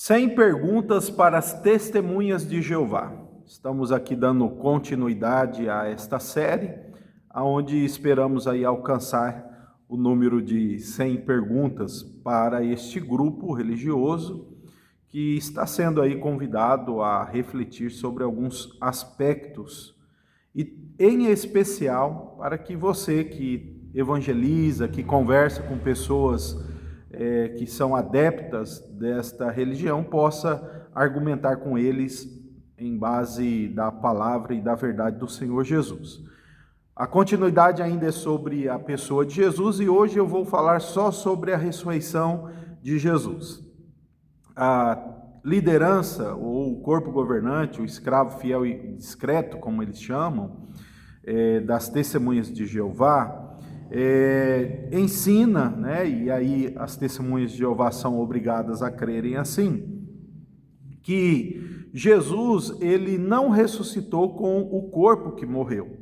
100 perguntas para as testemunhas de Jeová. Estamos aqui dando continuidade a esta série, onde esperamos aí alcançar o número de 100 perguntas para este grupo religioso que está sendo aí convidado a refletir sobre alguns aspectos e em especial para que você que evangeliza, que conversa com pessoas que são adeptas desta religião, possa argumentar com eles em base da palavra e da verdade do Senhor Jesus. A continuidade ainda é sobre a pessoa de Jesus e hoje eu vou falar só sobre a ressurreição de Jesus. A liderança, ou o corpo governante, o escravo fiel e discreto, como eles chamam, das testemunhas de Jeová, ensina, né, e aí as testemunhas de Jeová são obrigadas a crerem assim, que Jesus ele não ressuscitou com o corpo que morreu.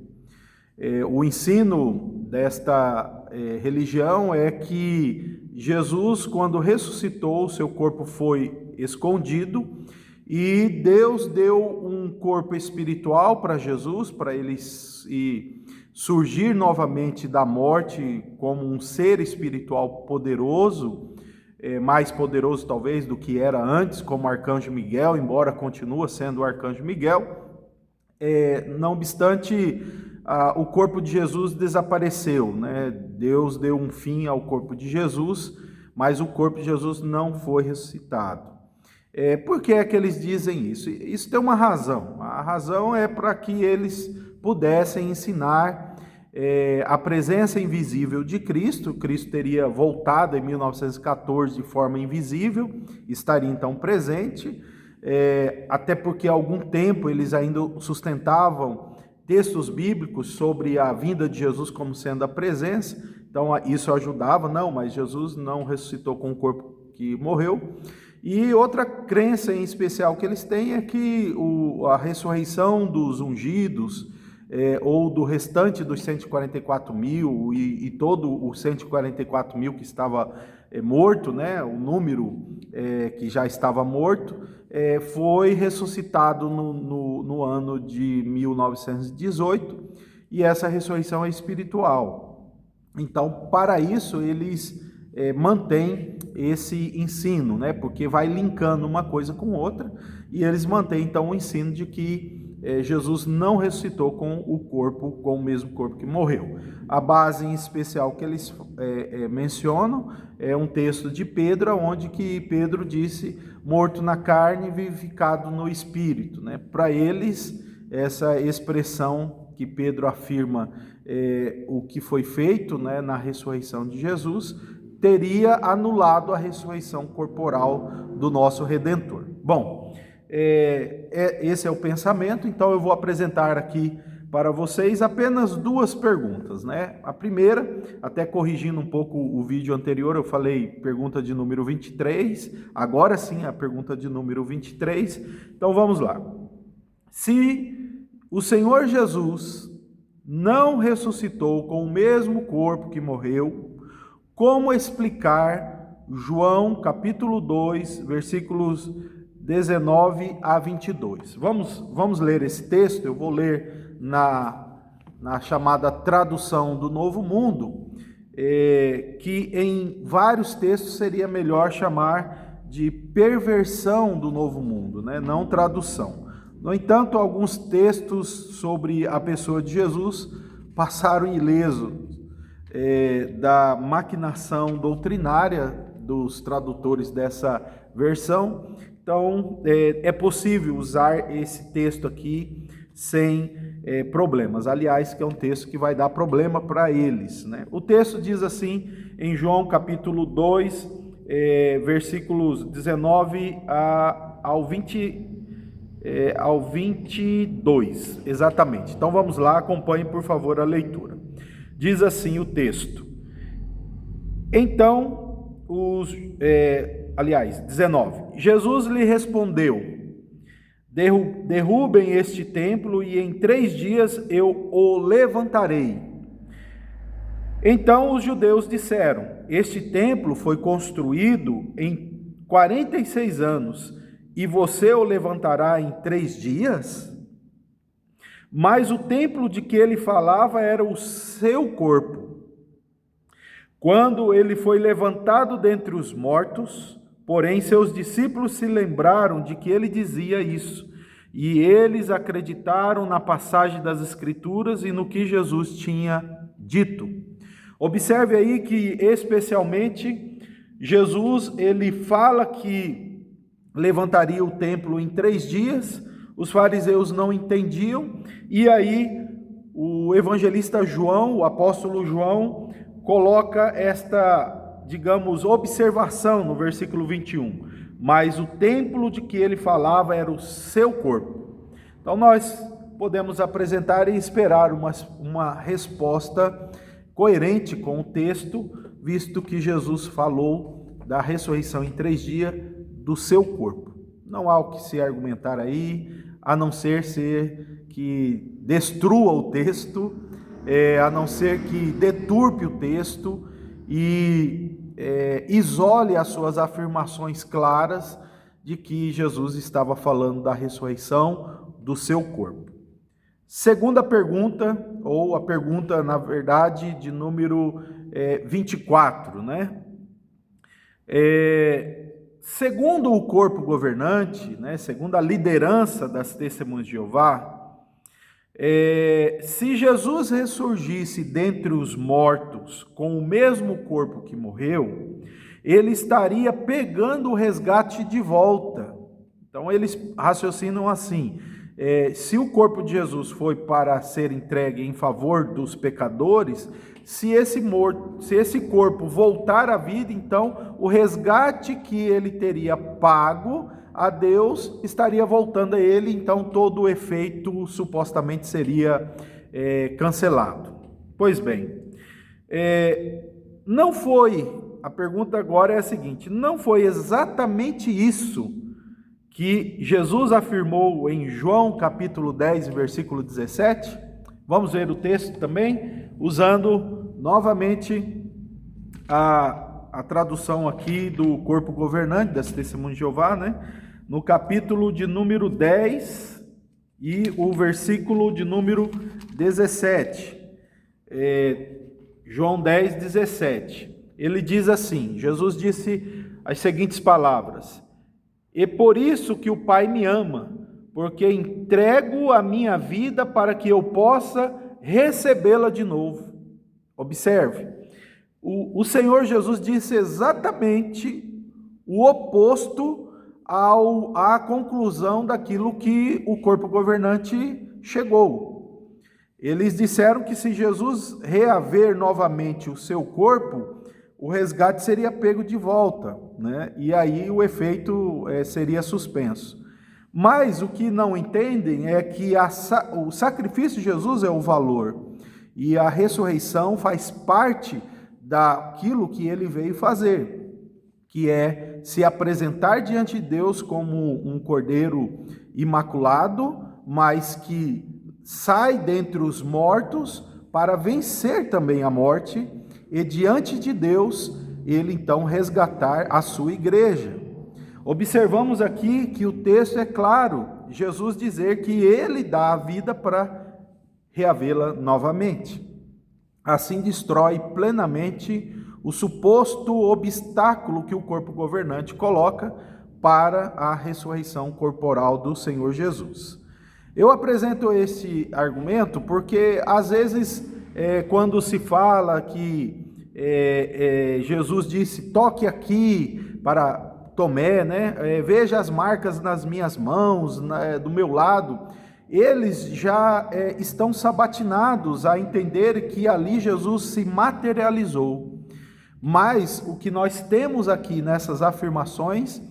O ensino desta religião é que Jesus, quando ressuscitou, seu corpo foi escondido e Deus deu um corpo espiritual para Jesus, para ele surgir novamente da morte como um ser espiritual poderoso, mais poderoso talvez do que era antes, como o arcanjo Miguel, embora continue sendo o arcanjo Miguel. Não obstante, o corpo de Jesus desapareceu, né? Deus deu um fim ao corpo de Jesus, mas o corpo de Jesus não foi ressuscitado. Por que é que eles dizem isso? Isso tem uma razão. A razão é para que eles pudessem ensinar a presença invisível de Cristo. Cristo teria voltado em 1914 de forma invisível, estaria então presente, até porque há algum tempo eles ainda sustentavam textos bíblicos sobre a vinda de Jesus como sendo a presença, então isso ajudava, mas Jesus não ressuscitou com o corpo que morreu. E outra crença em especial que eles têm é que a ressurreição dos ungidos, ou do restante dos 144 mil e todo os 144 mil que estava morto, né, o número que já estava morto, foi ressuscitado no ano de 1918, e essa ressurreição é espiritual. Então, para isso, eles mantêm esse ensino, né, porque vai linkando uma coisa com outra, e eles mantêm, então, o ensino de que Jesus não ressuscitou com o mesmo corpo que morreu. A base em especial que eles mencionam é um texto de Pedro, onde que Pedro disse, morto na carne, vivificado no espírito, né? Para eles, essa expressão que Pedro afirma o que foi feito, né, na ressurreição de Jesus, teria anulado a ressurreição corporal do nosso Redentor. Bom, esse é o pensamento, então eu vou apresentar aqui para vocês apenas duas perguntas, né? A primeira, até corrigindo um pouco o vídeo anterior, eu falei pergunta de número 23, agora sim a pergunta de número 23, então vamos lá. Se o Senhor Jesus não ressuscitou com o mesmo corpo que morreu, como explicar João capítulo 2, versículos 19 a 22. Vamos ler esse texto. Eu vou ler na chamada tradução do Novo Mundo, que em vários textos seria melhor chamar de perversão do Novo Mundo, né? Não tradução. No entanto, alguns textos sobre a pessoa de Jesus passaram ileso da maquinação doutrinária dos tradutores dessa versão. Então, é possível usar esse texto aqui sem problemas. Aliás, que é um texto que vai dar problema para eles, né? O texto diz assim, em João capítulo 2, versículos 19 ao 22, exatamente. Então, vamos lá, acompanhe, por favor, a leitura. Diz assim o texto. Então, 19. Jesus lhe respondeu, derrubem este templo e em 3 dias eu o levantarei. Então os judeus disseram, este templo foi construído em 46 anos, e você o levantará em 3 dias? Mas o templo de que ele falava era o seu corpo. Quando ele foi levantado dentre os mortos, porém seus discípulos se lembraram de que ele dizia isso, e eles acreditaram na passagem das Escrituras e no que Jesus tinha dito. Observe aí que, especialmente, Jesus, ele fala que levantaria o templo em 3 dias, os fariseus não entendiam, e aí o evangelista João, o apóstolo João, coloca esta, digamos, observação no versículo 21. Mas o templo de que ele falava era o seu corpo. Então nós podemos apresentar e esperar uma resposta coerente com o texto, visto que Jesus falou da ressurreição em 3 dias do seu corpo. Não há o que se argumentar aí, a não ser que destrua o texto, a não ser que deturpe o texto e isole as suas afirmações claras de que Jesus estava falando da ressurreição do seu corpo. Segunda pergunta, ou a pergunta, na verdade, de número 24, né? Segundo o corpo governante, né, segundo a liderança das Testemunhas de Jeová, se Jesus ressurgisse dentre os mortos com o mesmo corpo que morreu, ele estaria pegando o resgate de volta. Então eles raciocinam assim: se o corpo de Jesus foi para ser entregue em favor dos pecadores, se esse corpo voltar à vida, então o resgate que ele teria pago a Deus estaria voltando a ele, então todo o efeito supostamente seria cancelado. Pois bem, não foi, a pergunta agora é a seguinte: não foi exatamente isso que Jesus afirmou em João capítulo 10, versículo 17? Vamos ver o texto também, usando novamente a tradução aqui do corpo governante das Testemunhas de Jeová, né? No capítulo de número 10 e o versículo de número 17. João 10, 17. Ele diz assim, Jesus disse as seguintes palavras: "E por isso que o Pai me ama, porque entrego a minha vida para que eu possa recebê-la de novo." Observe, o Senhor Jesus disse exatamente o oposto à conclusão daquilo que o corpo governante chegou. Eles disseram que se Jesus reaver novamente o seu corpo, o resgate seria pego de volta, né? E aí o efeito seria suspenso. Mas o que não entendem é que o sacrifício de Jesus é o valor, e a ressurreição faz parte daquilo que ele veio fazer, que é se apresentar diante de Deus como um cordeiro imaculado, mas que sai dentre os mortos para vencer também a morte, e diante de Deus ele então resgatar a sua igreja. Observamos aqui que o texto é claro, Jesus dizer que ele dá a vida para reavê-la novamente. Assim destrói plenamente o suposto obstáculo que o corpo governante coloca para a ressurreição corporal do Senhor Jesus. Eu apresento esse argumento porque, às vezes, quando se fala que Jesus disse, toque aqui para Tomé, né? Veja as marcas nas minhas mãos, do meu lado, eles já estão sabatinados a entender que ali Jesus se materializou. Mas o que nós temos aqui nessas afirmações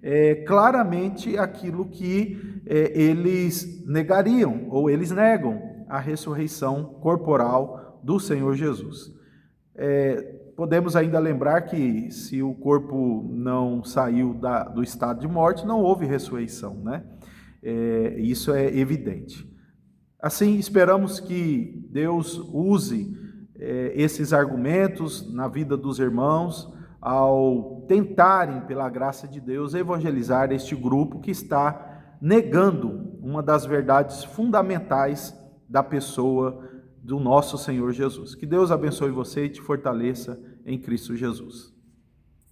é claramente aquilo que eles negariam, ou eles negam a ressurreição corporal do Senhor Jesus. Podemos ainda lembrar que se o corpo não saiu do estado de morte, não houve ressurreição, né? Isso é evidente. Assim, esperamos que Deus use esses argumentos na vida dos irmãos ao tentarem, pela graça de Deus, evangelizar este grupo que está negando uma das verdades fundamentais da pessoa do nosso Senhor Jesus. Que Deus abençoe você e te fortaleça em Cristo Jesus.